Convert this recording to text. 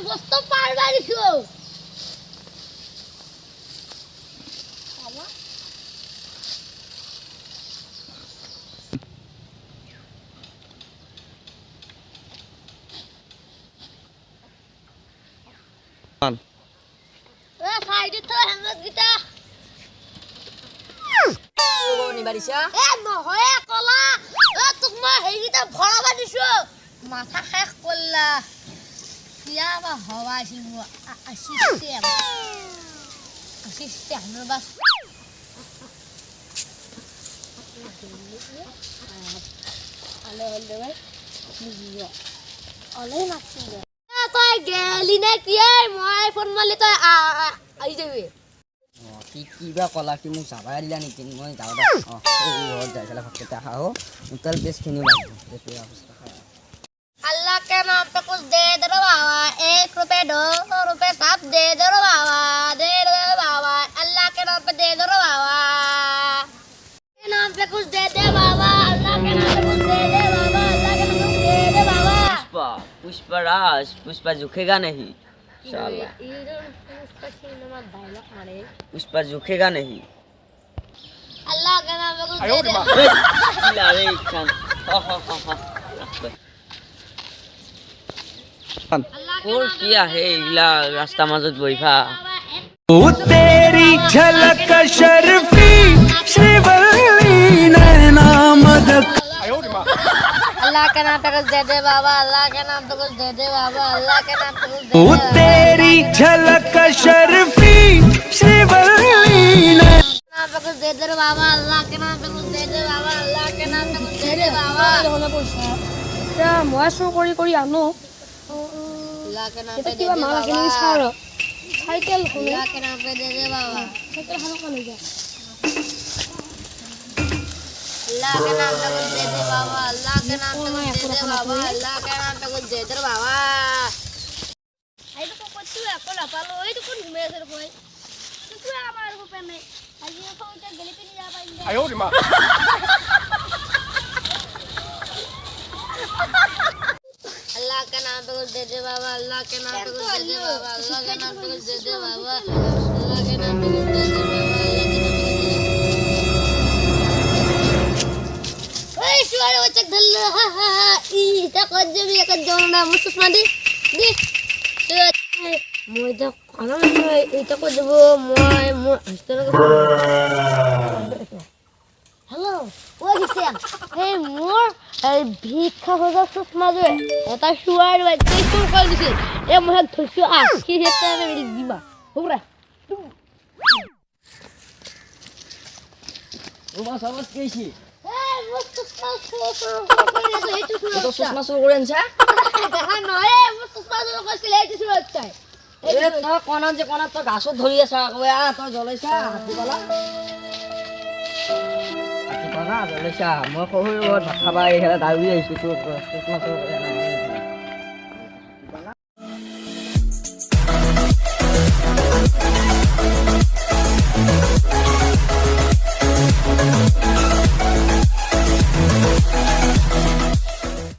বস্তু পাৰবা দিছো এ সাইডে তো হেমত গিতা নিবাৰিছা এ নহয় কলা এ তোক মই হেইগিতা ভৰাবা দিছো মাথা শেষ করলা কিয়া বা হওয়া আছিল মো সিস্টেম বাস আলে হল ভাই বুঝিও অলে মাছি তই গেলি না কি মই ফোন মারলি তই আই যাবি কিবা কলা কি মোক যাবা দিলা নেকি মই যাওঁ দে ঘৰত যাই পেলাই ভাতকেইটা খাওঁ হোটেল বেচখিনিও লাগিব তেতিয়া অৱস্থা अल्लाह के नाम पे कुछ दे दो बाबा 1 रुपए 2 रुपए सब दे दो बाबा दे दो बाबा अल्लाह के नाम पे दे दो बाबा के नाम पे कुछ दे दे बाबा अल्लाह के नाम पे कुछ दे दे बाबा अल्लाह के नाम पे दे दे बाबा पुष्पराज पुष्पा झुकेगा नहीं साला पुष्पा सिनेमा डायलॉग मारे पुष्पा झुकेगा नहीं अल्लाह के नाम पे कुछ दे दे ला रे खान और किया है इला रास्ता मजद बोइफा ओ तेरी झलक शर्फी श्रीवल्ली नैना मदक अल्लाह के नाम पे कुछ दे दे बाबा अल्लाह के नाम पे कुछ दे दे बाबा अल्लाह के नाम पे कुछ दे ओ तेरी झलक शर्फी श्रीवल्ली नाम पे कुछ दे दे बाबा अल्लाह के नाम पे कुछ दे दे बाबा अल्लाह के नाम पे कुछ दे दे बाबा মই চুৰ কৰি কৰি আনো अल्लाह के नाम पे এটা दे কিবা दे মালা কিনি बाबा চাৰ চাইকেল খোলে अल्लाह के नाम पे दे दे बाबा চাইকেল হালকা লৈ যা अल्लाह के नाम पे कुछ दे दे बाबा अल्लाह के नाम पे कुछ दे दे बाबा अल्लाह के नाम पे कुछ दे दे बाबा আইতো কত তুই আকল আপালো এই তো কোন ঘুমে আছে কই তুই আমার উপরে নাই আজি ফোনটা গলি পিনি যা পাইন আয়ো রে মা अल्लाह के नाम पे कुछ दे दे बाबा अल्लाह के नाम पे कुछ दे दे बाबा अल्लाह के नाम पे कुछ दे दे बाबा अल्लाह के नाम पे कुछ दे दे बाबा ओए शुआरे वचक धल हा हा ई ता कजबी एक जोना मुसुमा दे মই তো কানা মই এটা কো দেব মই মই আস্তানা হ্যালো ও দিছেন এই মোর এই ভিক্ষা খোঁজা চশমা যে এটা শুয়ার বাচ্চা চুর করে দিছে এ মহে ধরছো কি হেতে আমি দিবা হোরা ও বাস আওয়াজ কেছি এই চশমা তো চশমা চুর করে আনছা দেখা নয় চশমা চুর করছিল এই চুর হচ্ছে এ তো কোনা যে কোনা তো গাছত ধরি আছা কই আ তো জ্বলাইছা হাতি কলা জ্বলাইছা মই কহু ভাত খাবা এই হেলা দাবি আহিছো তো চশমা চুর করে আনা